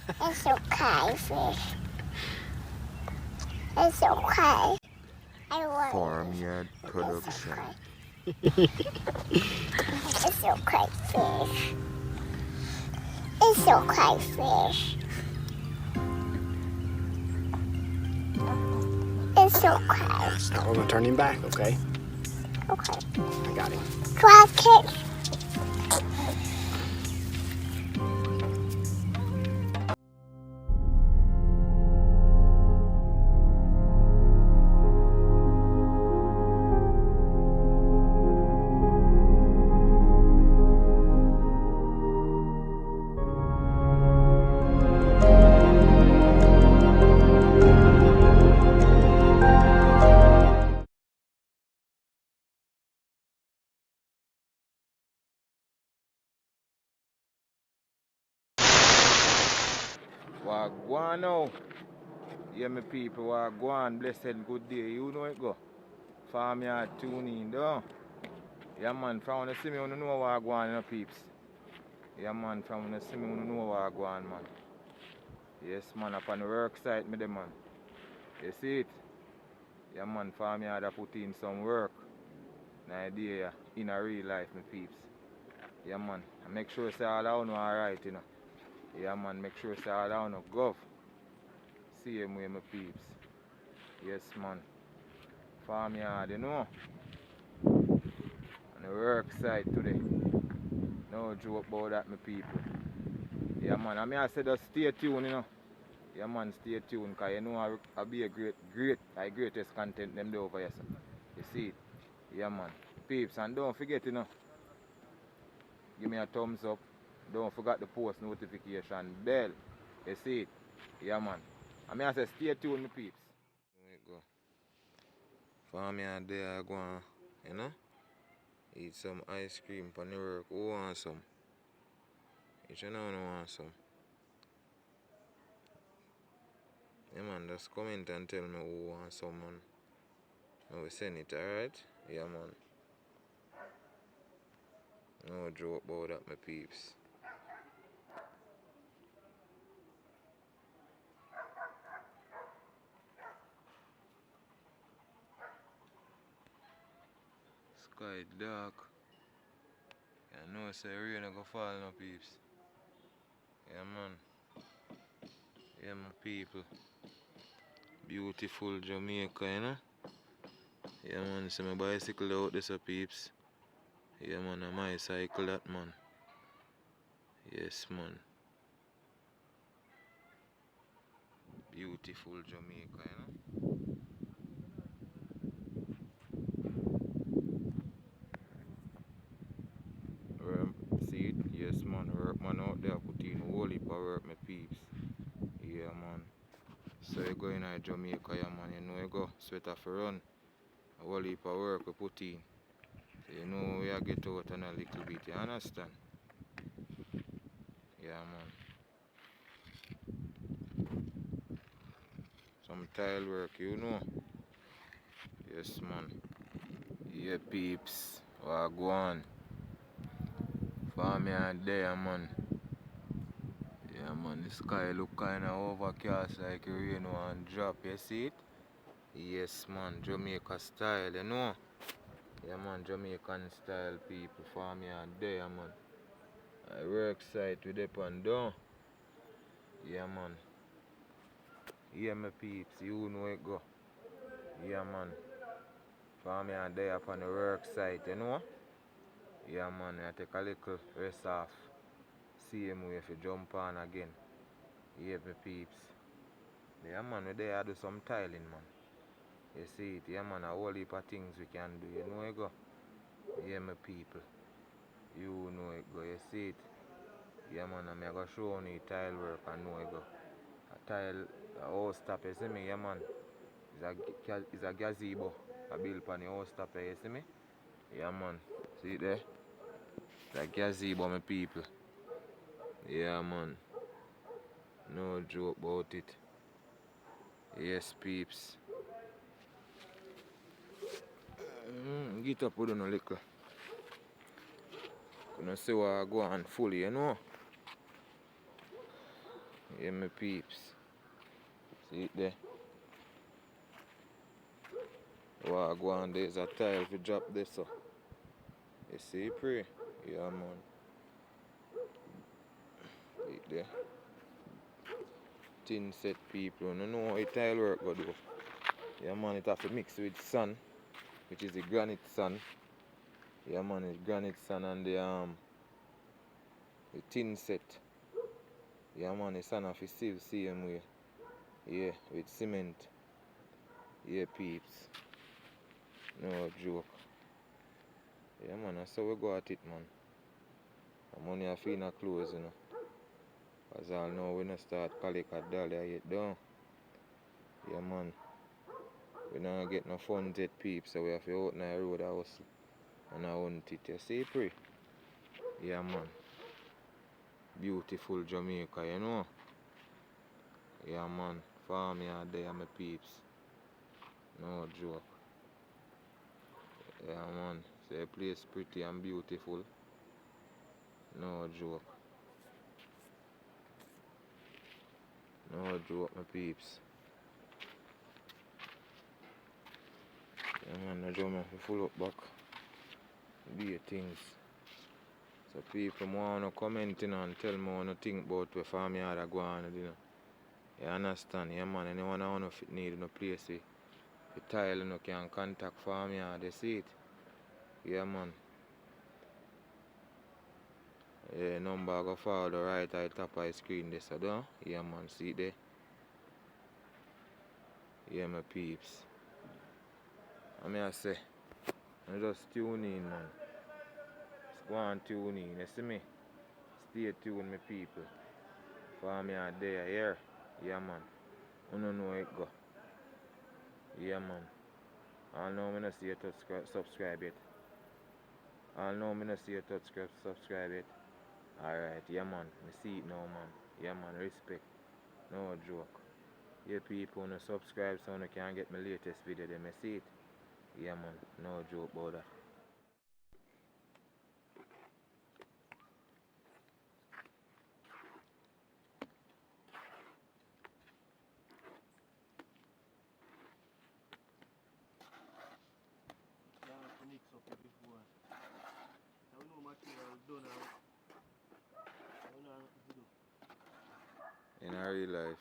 It's okay, fish. It's okay. I want Farmyard production. It's okay, fish. It's okay, fish. It's okay. Now we're gonna turn him back, okay? Okay. I got him. Try kick. Wagwan now. Yeah, my people, wagwan, blessed good day. You know it go. Farmyard tune in, though. Yeah, man, from when you see me, you know wagwan, you know, peeps. Yeah, man, from when you see me, you know wagwan, man. Yes, man, upon the work site, me, the man. You see it? Yeah, man, farmyard, I put in some work. An idea in a real life, my peeps. Yeah, man, and make sure say all down alright, you know. Yeah, man, make sure say all down gov. Same way, my peeps. Yes, man. Farmyard, you know. On the work side today. No joke about that, my people. Yeah, man. I mean, I said just stay tuned, you know. Yeah, man, stay tuned, because you know I'll be a greatest content them do over here, sir. You see it? Yeah, man. Peeps, and don't forget, you know, give me a thumbs up. Don't forget the post notification bell. You see it? Yeah, man. I mean, I said stay tuned, my peeps. There you go. Farmyard there, I go on, you know. Eat some ice cream for the work. Who wants some? Each one of them want some. Yeah, man, just comment and tell me who wants some, man. I will send it, alright? Yeah, man. No joke about that, my peeps. Sky dark. You know, say rain go fall, no peeps. Yeah, man. Yeah, my people. Beautiful Jamaica, you know. Yeah, man. See my bicycle out there, so peeps. Yeah, man. My cycle, that, man. Yes, man. Beautiful Jamaica, you know. See it? Yes, man. Work, man, out there. Put in a whole heap of work, my peeps. Yeah, man. So you go in Jamaica, yeah, man. You know you go sweat off a run. A whole heap of work we put in. So you know we are get out on a little bit, you understand? Yeah, man. Some tile work, you know. Yes, man. Yeah, peeps. Wagwan. Farmyard there, man. Yeah, man. The sky look kinda overcast like rain want drop. You see it? Yes, man. Jamaica style, you know. Yeah, man. Jamaican style people. Farmyard there, man. I work site with up and down. Yeah, man. Yeah, my peeps, you know it go. Yeah, man. For me, I'm there up on the work site, you know? Yeah, man, I take a little rest off. Same way if you jump on again. Yeah, my peeps. Yeah, man, we there do some tiling, man. You see it, yeah, man, a whole heap of things we can do, you know it go? Yeah, my people. You know it go, you see it? Yeah, man, I'm going to show you tile work and know it go. A tile, a house top, you see me, yeah, man? It's a gazebo. I built on the house top, you see me? Yeah, man. See it there? It's a gazebo, my people. Yeah, man. No joke about it. Yes, peeps. Get up with a little. You see what I go on fully, you know? Yeah, my peeps. See it there? Wow, go on, there's a tile to drop this so. You see, pray? Yeah, man. See it there? Thin set people. You know how a tile work go do. Yeah, man, it have to mix with sand, which is the granite sand. Yeah, man, it's granite sand and the thin set. Yeah, man, the sand have to sieve same way. Yeah, with cement. Yeah, peeps. No joke. Yeah, man, that's how we go at it, man. The money I feel in clothes, you know. As all know, we don't start collect a dollar yet, down. Yeah, man. We don't get no funds yet, peeps, so we have to out in the road house and I hunt it. You see, pray? Yeah, man. Beautiful Jamaica, you know. Yeah, man. Farm yard there, my peeps. No joke. Yeah, man. So the place pretty and beautiful. No joke. No joke, my peeps. Yeah, man. The drum have to full up back. Be things. So people want to comment and tell me what you think about the farm yard I go on, you know. You understand? Yeah, man. Anyone who want to need no place with the tile, you know, can contact farm yard. You see it? Yeah, man. Yeah, number go follow right at the top of the screen this, so don't? Yeah, man. See it there? Yeah, my peeps. I mean, I say, I just tune in, man. Just go and tune in. You see me? Stay tuned, my people. Farm yard there, here. Yeah, man. You don't know how it go. Yeah, man. I know me not see you touch subscribe yet. I know me not see you touch subscribe yet. Alright, yeah, man. Me see it now, man. Yeah, man. Respect. No joke. Yeah, people, no subscribe so you can get my latest video. They may see it. Yeah, man. No joke about that. In a real life.